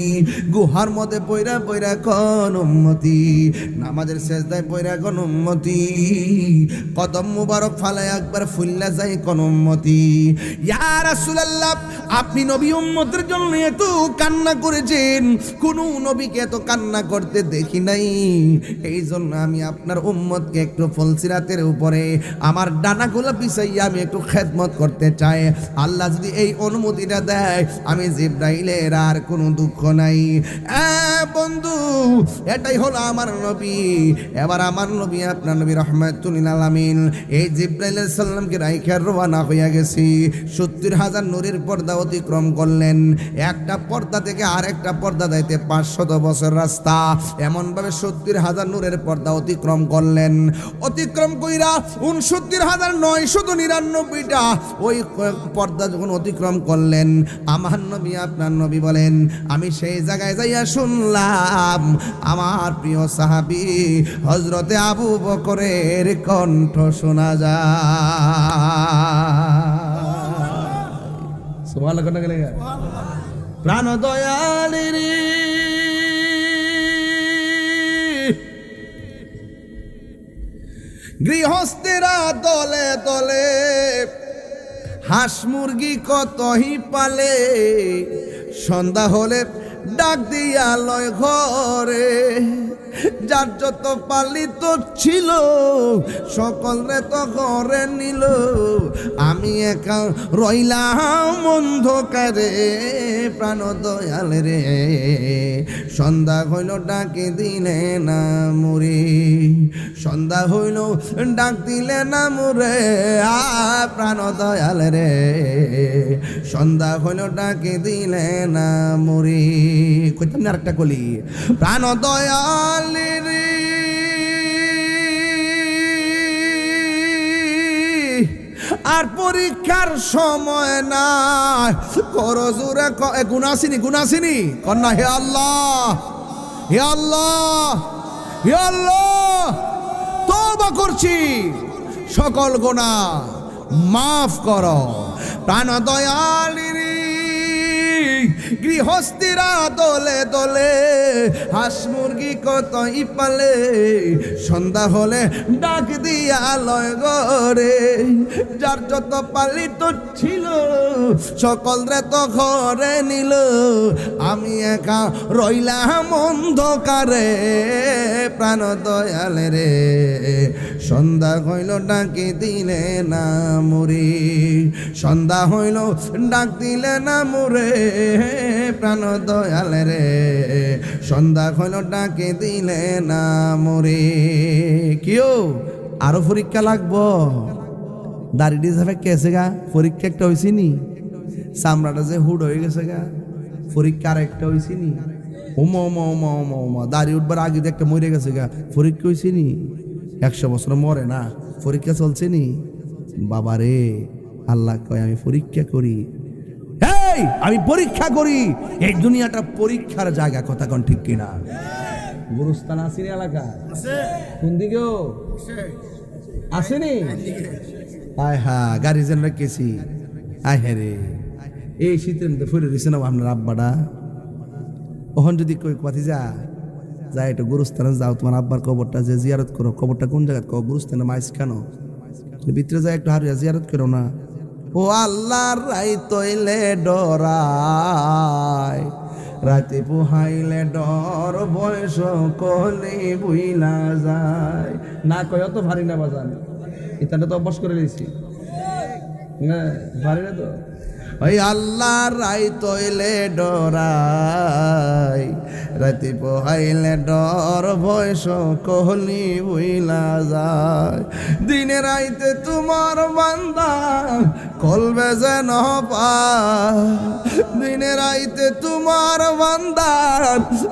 গুহার মধ্যে পয়রা পয়রা কোন উম্মতি নামাজের সেজদায় পয়রা কোন উম্মতি কদম মুবারক ফালায় একবার ফুল্লা যায় কোন উম্মতি ইয়া রাসূলুল্লাহ আপনি নবী উম্মতের জন্য এত কান্না করেছেন কোন নবীকে এত কান্না করতে দেখি নাই এই জন্য আমি আপনার উম্মতকে একটু ফলসিরাতের উপরে আমার ডানাগুলো পিছাইয়া আমি একটু খেদমত করতে চাই। আল্লাহ যদি এই অনুমতিটা দেয়, আমি জিবরাইলের আর কোনো দুঃখ নাই। বন্ধু, এটাই হলো আমার নবী। এবার আমার নবী, আপনার নবী রহমাতুল লিল আলামিন, এই জিবরাইল আলাইহিস সালামকে রাইখা রওনা হইয়া গেছি। 70,000 নূরের পর্দা অতিক্রম করলেন। একটা পর্দা থেকে আরেকটা পর্দা যাইতে 500 বছর রাস্তা। এমন ভাবে 70,000 নূরের পর্দা অতিক্রম করলেন। অতিক্রম কইরা 69,999টা ওই পর্দা যখন অতিক্রম করলেন, আমার নবী, আপনার নবী বলেন, আমি সেই জায়গায় যাইয়া শুনলাম আমার প্রিয় সাহাবী হযরতে আবু বকরের কণ্ঠ শোনা যায়। সুবহানাল্লাহ কন্যা গেলে প্রাণ দয়ালের গৃহস্থেরা দলে দলে হাঁস মুরগি কতই পালে, সন্ধ্যা হলে ডাক দিয়া লয় ঘরে, যার যত পালিত ছিল সকলে তো ঘরে নিল, আমি একা রইলাম অন্ধকারে। প্রাণ দয়াল রে, সন্ধ্যা হইল ডাকে দিলে না মুরে, সন্ধ্যা হইল ডাক দিলে না মুরে। প্রাণ দয়াল রে, সন্ধ্যা হইল ডাকে দিলে না মুরে। কইতাম না আরেকটা কলি, প্রাণ দয়াল রে, আর পরীক্ষার সময় না, করো জোরে গুনাসিনী গুনাসিনী কন্যা, হে আল্লাহ, হে আল্লাহ, হে আল্লাহ, তওবা করছি, সকল গুনাহ মাফ করো। প্রাণ দয়াল রে, গৃহস্থিরা দলে দলে হাঁস মুরগি কতই পালে, সন্ধ্যা হলে ডাক দিয়া লয় ঘরে, যার যত পালিত ছিল সকল রে তো ঘরে নিল, আমি একা রইলাম অন্ধকারে। প্রাণ দয়াল রে, সন্ধ্যা হইল ডাকে দিলে না মুরে, সন্ধ্যা হইল ডাক দিলে না মুরে। প্রাণ দয়াল রে, সন্ধ্যা হইল ডাকে দিলে না মুরে। কিও আরো পরীক্ষা লাগবো? দাড়িটি যাবে কেসে গা, পরীক্ষা একটা হয়েছি নি, চামড়াটা যে হুড হয়ে গেছে গা, পরীক্ষা আর একটা হয়েছি নি, ওমা ওমা ওমা ওমা ওমা, দাড়ি উঠবার আগে যে একটা মরে গেছে গা, পরীক্ষা হয়েছি নি, 100 বছর মরে না, পরীক্ষা চলছে নি। বাবা রে, আল্লাহ কয় আমি পরীক্ষা করি, আমি পরীক্ষা করি। এই দুনিয়াটা পরীক্ষার জায়গা, কথা কোন ঠিক কিনা? গুরুস্থান আসেনি এলাকা, কোন দিকেও আসেনি? আয় হা, গাড়ি যেন রেখেছি, আয় হ্যাঁ রে, এই শীতের মধ্যে ফুরে দিছে না আপনার আব্বাটা। ওখান যদি কই কথা যা একটু গুরুস্থানে যাও, তোমার আব্বার কবরটা যে জিয়ারত করো। কবরটা কোন জায়গায়? গুরুস্থানে মাইস কেন ভিতরে যায়, একটু হারিয়া জিয়ারত করো না। ও আল্লাহর রাই তৈলে ডরায়, রাতে পোহাইলে ডর, বয়স কলে বুইলা যায়। না কয় তো ভারী না বাজান, ইতাটা তো অভ্যাস করে দিয়েছি, ভারী না তো। ওই আল্লাহর রাই তৈলে ডরাই, রাতে পোহাইলে ডর, বয়স কহলি বুইলা যায়। দিনে রাইতে তোমার বান্দা কলবে যেন পায়, দিনে রাইতে তোমার বান্দা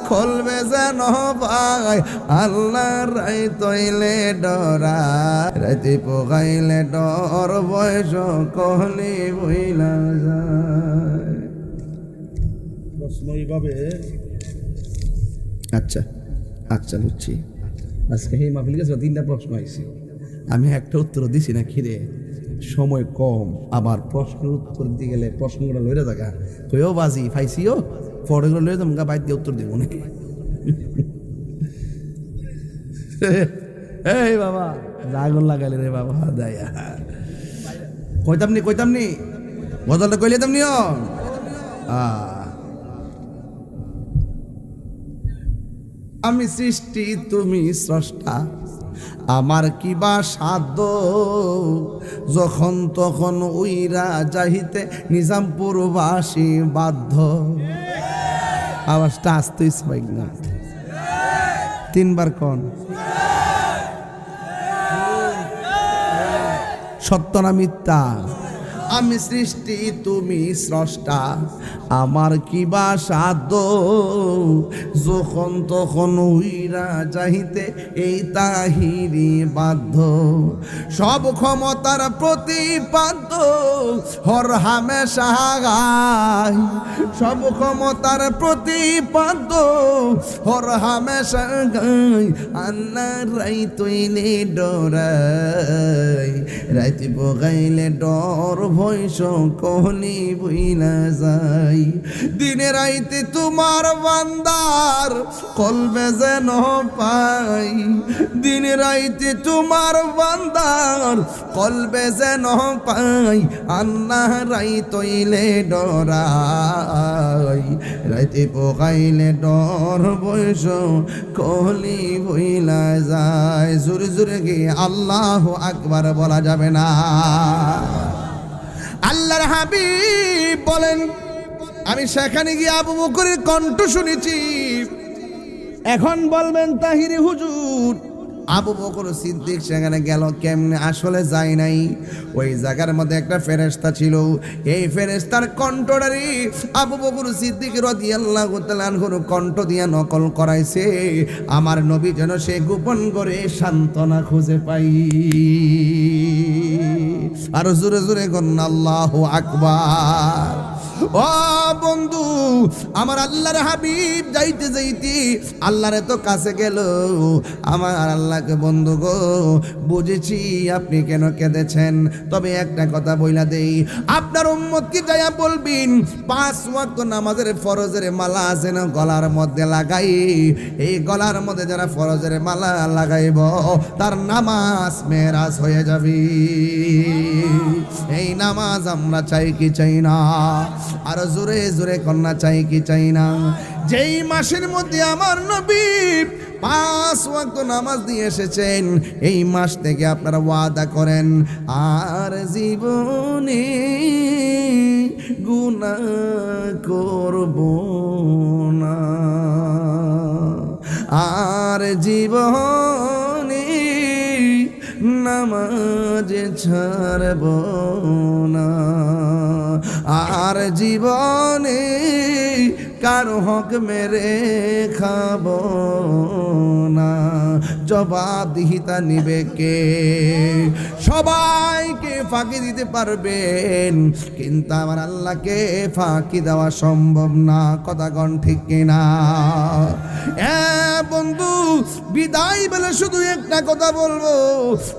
কলবে যেন পায়। আল্লাহর রাই তৈলে ডরাই, রাতে পোহাইলে ডর, বয়স কহলি বুইলা যায়। আচ্ছা আচ্ছা বুঝছি। আজকে এই মাহফিল গেছে 3টা প্রশ্ন আইছে, আমি একটা উত্তর দিছি না, খিরে সময় কম, আবার প্রশ্নের উত্তর দিয়ে গেলে প্রশ্নগুলো লইরে জায়গা কইও বাজি ফাইছিও, পড়েগুলো লইরে যাবো বাইর দিয়ে উত্তর দেবো না। এই বাবা আগুন লাগালে রে বাবা, দায়া কইতাম নি গজলটা কইলে তামনিও। আমি সৃষ্টি তুমি স্রষ্টা, আমার কিবা সাধ্য যখন তখন উইরা যাইতে নিজামপুরবাসী বাধ্য। আওয়াজটা আসতেই পাই না, তিনবার কোন সত্য না মিথ্যা? আমি সৃষ্টি তুমি স্রষ্টা, আমার কিবা সাধ্য যখন তখন উইরা যাইতে এই তাহিরি বাধ্য। সব ক্ষমতার প্রতিপাদ্য হর হামেশা গায়, সব ক্ষমতার প্রতিপাদ্য হর হামেশা গায়। আল্লাহ রাই তৈলে ডরাই, রাইতে বগাইলে ডর ভৈষ কহলি বইলা যাই। দিনে রাইতে তোমার বান্দার কলবে যেন পাই, দিনে রাইতে তোমার বান্দার কলবে যেন পাই। আল্লাহ রাই তৈলে ডরাই, রাইতে পোকাইলে ডর বৈশ কহলি বইলা যায়। জোরে জোরে গিয়ে আল্লাহু আকবার বলা যাবে না? আল্লাহর হাবিব বলেন, আমি সেখানে গিয়ে আবু বকরের কণ্ঠ শুনেছি। এখন বলবেন তাহিরি হুজুর, আবু বকর সিদ্দিক সেখানে গেল কেমনে? আসলে যায় নাই। ওই জায়গার মধ্যে একটা ফেরেশতা ছিল, এই ফেরেশতার কণ্ঠটারি আবু বকর সিদ্দিক রাদিয়াল্লাহু তাআলা আনহুর কণ্ঠ দিয়ে নকল করাইছে, আমার নবী যেন সে গোপন করে সান্ত্বনা খুঁজে পাই। আর জোরে জোরে গণ আল্লাহু আকবার। ও বন্ধু আমার, আল্লাহর হাবিব যাইতে যাইতে আল্লাহর এত কাছে গেল। আমার আল্লাহকে, বন্ধু গো বুঝেছি আপনি কেন কেঁদেছেন, তবে একটা কথা বইলা দেই, আপনার উম্মতকে যাইয়া বলবেন 5 ওয়াক্ত নামাজের ফরজের মালা আছে না গলার মধ্যে লাগাই, এই গলার মধ্যে যারা ফরজের মালা লাগাইব তার নামাজ মেরাজ হয়ে যাবে। এই নামাজ আমরা চাই কি চাই না? আর জোরে জোরে কন্যা চাই কি চাই না? যেই মাসের মধ্যে আমার নবী 5 ওয়াক্ত নামাজ দিয়ে এসেছেন, এই মাস থেকে আপনারা ওয়াদা করেন আর জীবনে গুনাহ করব না, আর জীবনে নামাজ ছাড়ব না, আর জীবনে কারো হক মেরে খাব না। জবাবদিহিতা নিবে কে? সবাইকে ফাঁকি দিতে পারবেন, কিন্তু আমার আল্লাহকে ফাঁকি দেওয়া সম্ভব না। কথা গণ ঠিক কিনা? বন্ধু বিদায় বলে শুধু একটা কথা বলবো,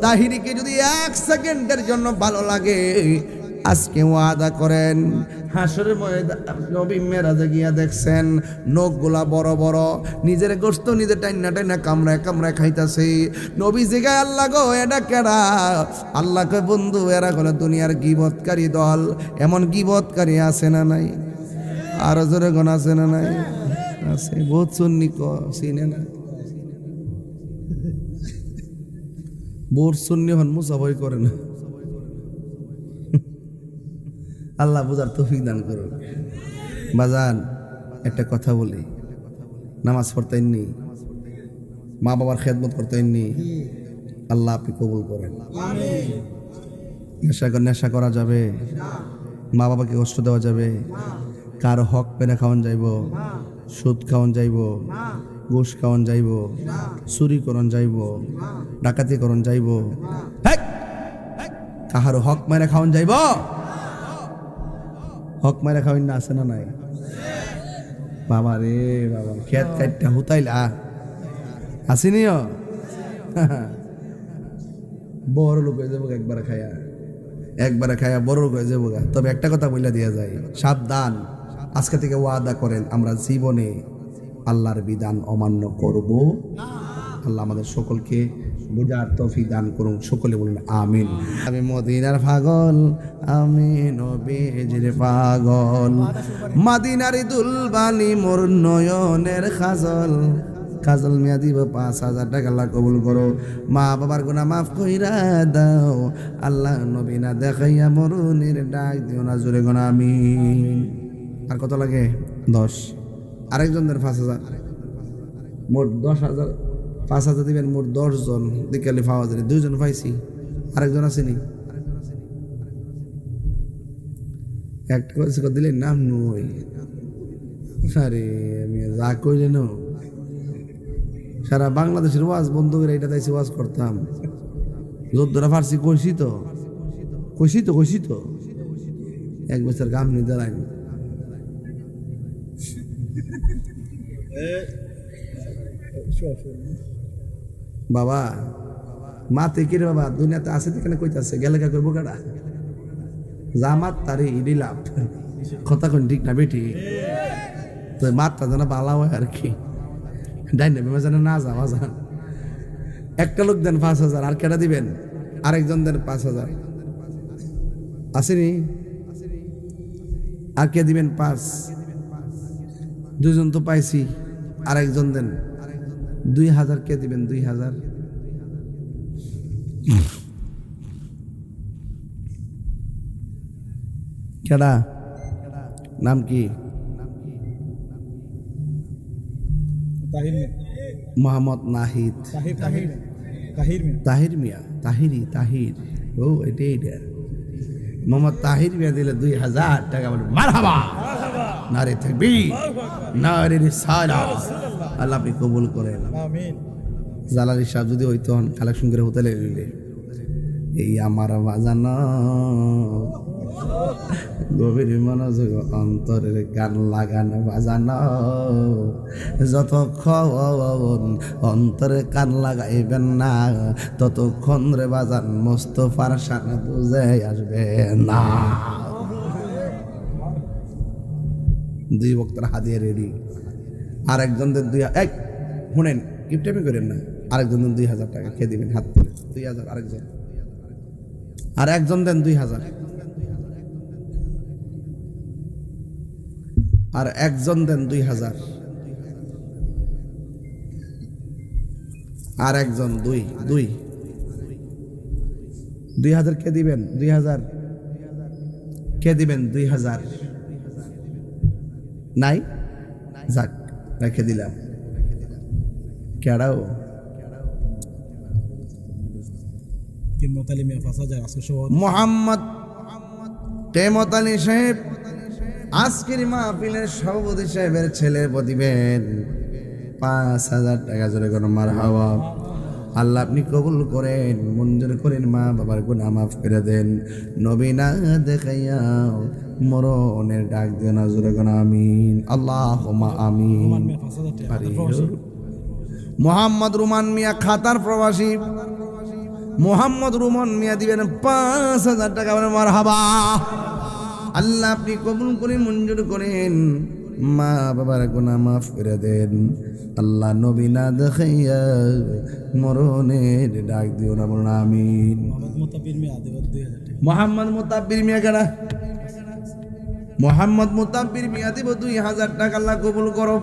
তাহিরিকে যদি 1 সেকেন্ডের জন্য ভালো লাগে আজকে ওয়াদা করেন, হাসরের ময়দানে নবী মেরাজে গিয়া দেখছেন নখগুলা বড় বড়, নিজের গোশত নিজে টাইনা টাইনা কামড়ায় কামড়ায় খাইতাছে। নবী জিগায়, আল্লাহ গো এটা কেডা? আল্লাহ কয়, বন্ধু এরা হলো দুনিয়ার গীবতকারী দল। এমন গীবতকারী আছে না নাই? আরো জোরে গণ আছে না নাই? আছে, বহুত সুন্নি চিনে না, বহুত সুন্নি হন মুসাফাই করে না। আল্লাহ বুঝার তৌফিক দান করুন। বাজান একটা কথা বলি, নামাজ পড়তেননি, মা বাবার খেদমত করতেননি, আল্লাহ আপনি কবুল করেন। নেশা করা যাবে? মা বাবাকে কষ্ট দেওয়া যাবে? কারো হক পেনে খাওয়ান যাইব? সুদ খাওয়ান যাইব? ঘুষ খাওয়ান যাইব? চুরি করন যাইব? ডাকাতি করন যাইব? কাহারো হক মেরে খাওয়ান যাইব? হক মেরে খাওয়ান না, আছে না নাই? বাবা রে বাবা, খেত কাটটা হুতাইলা আসিনিও বড় লোক হয়ে যাবো একবারে খায়া বড় লোক হয়ে যাবো। তবে একটা কথা বলে দিয়া যায়, সাবধান, আজকে থেকে ওয়াদা করেন আমরা জীবনে আল্লাহর বিধান অমান্য করব। আল্লাহ আমাদের সকলকে বুঝার তৌফিক দান করুন, সকলে বলুন আমিন। আমি মদিনার পাগল, আমি নবীজির পাগল, মদিনার দুলবালি মোর নয়নের খাজল, কাজল মিয়া দিব 5,000 টাকা, আল্লাহ কবুল করো। মা বাবার গুনাহ মাফ কইরা দাও আল্লাহ, নবী না দেখাইয়া মরণের ডাক দিও না, জোরে গোনা আমিন। আর কত লাগে? 10। আরেকজনদের 5,000, মোট 10,000। 5,000 দিবেন, মোট 10 জন দিকালি পাওয়া যায়। 2 জন পাইছি, আরেকজন আসেনি। একটা করে দিলে নাম নই। আরে আমি যা কইলেন, সারা বাংলাদেশের ওয়াজ বন্ধ করে এটা তাইছি ওয়াজ করতাম। যদ্দরা ফার্সি কইছি তো 1 বছর গাম নিয়ে দাঁড়াইনি। বাবা মাতে কি রে বাবা, দুনিয়াতে আছে কেন কইতাছে, গেলে কা করবো কাটা জামাত তারে ইডি লাভ। কথা কোন ঠিক না বেটি? তো মাতটা যেন বালা হয় আর কি, ডাইনে বেমা যেন না যাওয়া যান। একটা লোক দেন 5,000, আর কেটা দিবেন? আরেকজন দেন 5,000, আসেনি? আর কে দিবেন? 5। 2 জন তো পাইছি, আরেকজন দেন 2,000। কে দিবেন? 2,000। কেডা? নাম কি? মোহাম্মদ নাহিদ। তাহির মিয়া, তাহির। ও এটা মোহাম্মদ তাহির মিয়া দিলে 2,000 টাকা। বলে মারহাবা, নারে তাকবীর, নারে রিসালাত। আল্লাহ আপনি কবুল করেন। আমিন। জালালি সাহেব যদি হইতো কালেকশন করে হোটেলে নিলে, এই আমার বাজানো গভীর মনোযোগ অন্তরের গান লাগানো বাজানো, যতক্ষণ অন্তরে কান লাগাইবেন না ততক্ষণ রে বাজান মোস্তফার শান বুঝে আসবে না। 2 বক্তার হাদিয়া রেডি। আরেকজন দেন 2,000। শুনেন, কিপটামি করেন না। আরেকজন দেন 2,000 টাকা। খেয়ে দিবেন হাত তুলে 2,000। আরেকজন দেন 2,000। আর একজন দেন 2,000। আর একজন 2,000 কে দিবেন? 2,000 কে দিবেন? 2,000 নাই, যাক রেখে দিলাম। কেডাও? মোহাম্মদ তেমত আলী সাহেব আজকের মাহফিলের সভাপতি সাহেবের ছেলে দিবেন 5,000 টাকা। জোরে কোনো মারহাবা। আল্লাহ আপনি কবুল করেন, মঞ্জুর করেন, মা বাবার গুনাহ মাফ করে দেন, নবী না দেখাইয়া মরণের ডাক দেন, জোরে কোনো আমিন। আল্লাহুম্মা আমিন। মোহাম্মদ রুমান মিয়া খাতার প্রবাসী, মোহাম্মদ রুমান মিয়া দিবেন 5,000 টাকা। মারহাবা। আল্লাহ আপনি কবুল করেন, মঞ্জুর করেন, মা বাবার গুনাহ মাফ করে দেন। আল্লাহ নবী না দেখাইয়া মরণের ডাক দিও না, বলুন আমিন। মোহাম্মদ মুতাব্বির মিয়া কারা? মোহাম্মদ মুতাব্বির মিয়া দিব 2,000 টাকা। আল্লাহ কবুল করো,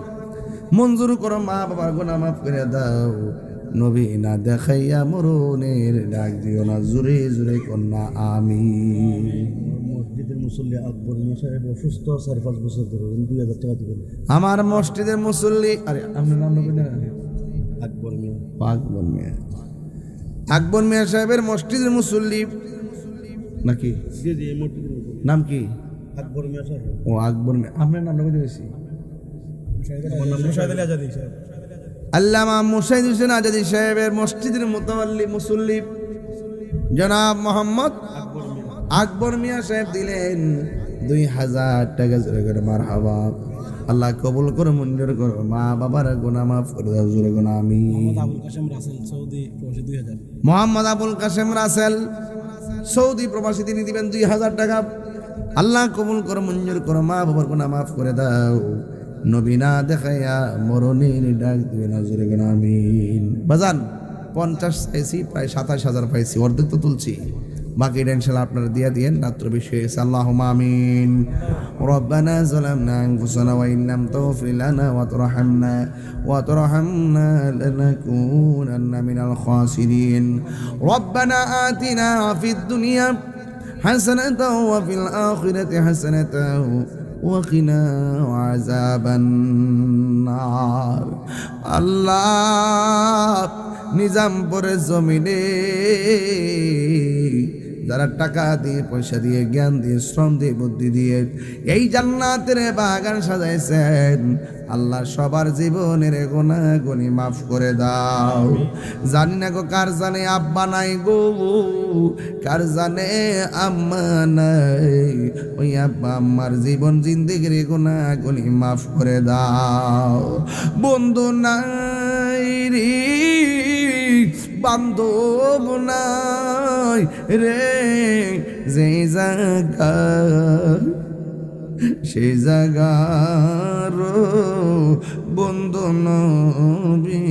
মঞ্জুর করো, মা বাবার গুনাহ মাফ করে দাও, নবী না দেখাইয়া মরণের ডাক দিও না, জোরে জোরে কন্যা আমিন। মসজিদের মুসল্লি আকবর মিয়া সাহেব অসুস্থ, 4-5 বছর ধরে 2,000 টাকা দিবেন। আমার মসজিদের মুসল্লি, আরে আপনার নাম আকবর মিয়া। আকবর মিয়া সাহেবের মসজিদের মুসল্লি নাকি? নাম কি? আকবর মিয়া সাহেব। ও আকবর মিয়া। আপনার নাম বেশি? আল্লামা মুশাহিদ হোসেন আজাদি সাহেবের মসজিদের মুতাওয়াল্লি মুসল্লি জনাব মোহাম্মদ আকবর মিয়া সাহেব দিলেন 2,000 টাকা। জোরে করে মারহাবা। আল্লাহ কবুল করে, মঞ্জুর করো, মা বাবার গুনাহ মাফ করে দাও, জোরে করে আমিন। মোহাম্মদ আবুল কাসেম রাসেল সৌদি প্রবাসী, তিনি দিবেন 2,000 টাকা। আল্লাহ কবুল করে, মঞ্জুর করো, মা বাবার গুনাহ মাফ করে দাও, নবী না দেখাইয়া মরণের ডাক দিবে না, জোরে করে আমিন। বাজান 50 চাইছি, প্রায় 27,000 পাইছি, অর্ধেক তো তুলছি। বাকিটা ইনশাআল্লাহ আপনারা দিয়ে দিয়েন, রাত্র বেশি হয়েছে। আল্লাহুম্মা আমিন। রব্বানা যালামনা আনফুসানা ওয়া ইন লাম তাগফির লানা ওয়া তারহামনা লানাকুনান্না মিনাল খাসিরিন। রব্বানা আতিনা ফিদ দুনিয়া হাসানাতাও ওয়া ফিল আখিরাতি হাসানাতাও ওয়া কিনা আযাবান নার। আল্লাহ, নিজামপুরের জমিনে যারা টাকা দিয়ে, পয়সা দিয়ে, জ্ঞান দিয়ে, শ্রম দিয়ে, বুদ্ধি দিয়ে এই জান্নাতের বাগান সাজাইছেন, আল্লাহ সবার জীবনের গুনাহগুনি মাফ করে দাও। জানি না গো কার জানে আব্বা নাই গো, কার জানে আম্মা নাই, ওই আব্বা আম্মার জীবন জিন্দেগির গুনাহগুনি মাফ করে দাও। বন্ধু নাই রে, বান্ধব নাই রে, যে জায়গা সে জায়গার বন্ধু নবী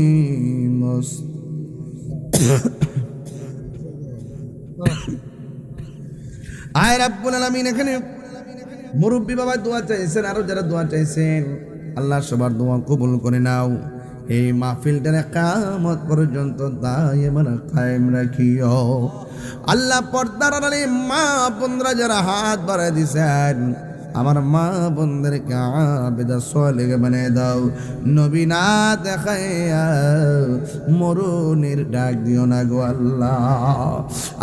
মস্ত। আয় রাব্বুল আলামিন, এখানে মুরব্বী বাবা দোয়া চাইছেন, আরো যারা দোয়া চাইছেন, আল্লাহ সবার দোয়া কবুল করে নাও। এই মাহফিলটারে কিয়ামত পর্যন্ত দায়েমান কায়েম রাখিও। আল্লাহ, পর্দার আড়ালে মা বোনরা যারা হাত বাড়ায় দিছেন, আমার মা বোনদেরকে আবেদা সালেহ বানিয়ে দাও। নবী না দেখাইয়া মরণের ডাক দিও না গো আল্লাহ।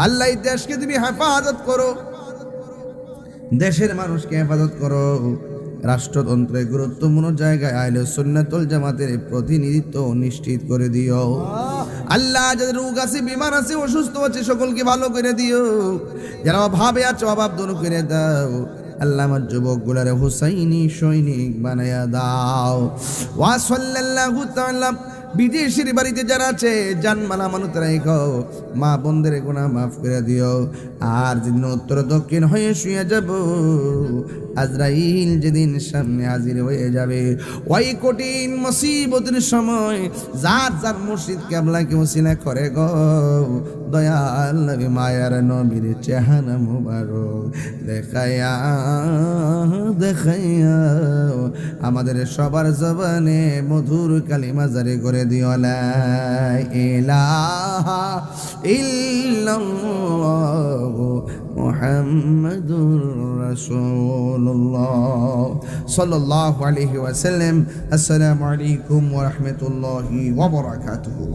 আল্লাহ, এই দেশকে তুমি হেফাজত করো, দেশের মানুষকে হেফাজত করো। রাষ্ট্রতন্ত্রের গুরুত্বপূর্ণ জায়গায় আহলে সুন্নাত ওয়াল জামাতের প্রতিনিধিত্ব নিশ্চিত করে দিও আল্লাহ। যাদের রোগ আছে, বিমার আছে, অসুস্থ আছে, সকলকে ভালো করে দিও। যারা অভাবে আছে, অভাব দূর করে দাও আল্লাহ। আমার যুবকগুলারে হুসাইনি সৈনিক বানায়া দাও। ওয়া সাল্লাল্লাহু তাআলা। বিদেশের বাড়িতে যারা আছে, জানমাল আমানত রাখো, মা বোনদের গুনাহ মাফ করে দিও। আর যেদিন উত্তর দক্ষিণ হয়ে শুয়ে যাব, আজরাইল যেদিন সামনে হাজির হয়ে যাবে, ওই কঠিন মুসিবতের সময় যার যার মুর্শিদ কিবলাকে ওসিলা করে গো দয়াল নবী মায়ার নবীর চেহারা মুবারক দেখায়া দেখায়া আমাদের সবার জবানে মধুর কালিমা জারি করে দিও, লা ইলাহা ইল্লাল্লাহু মুহাম্মাদুর রাসূলুল্লাহ সাল্লাল্লাহু আলাইহি ওয়াসাল্লাম। আসসালামু আলাইকুম ওয়া রাহমাতুল্লাহি ওয়া বারাকাতুহু।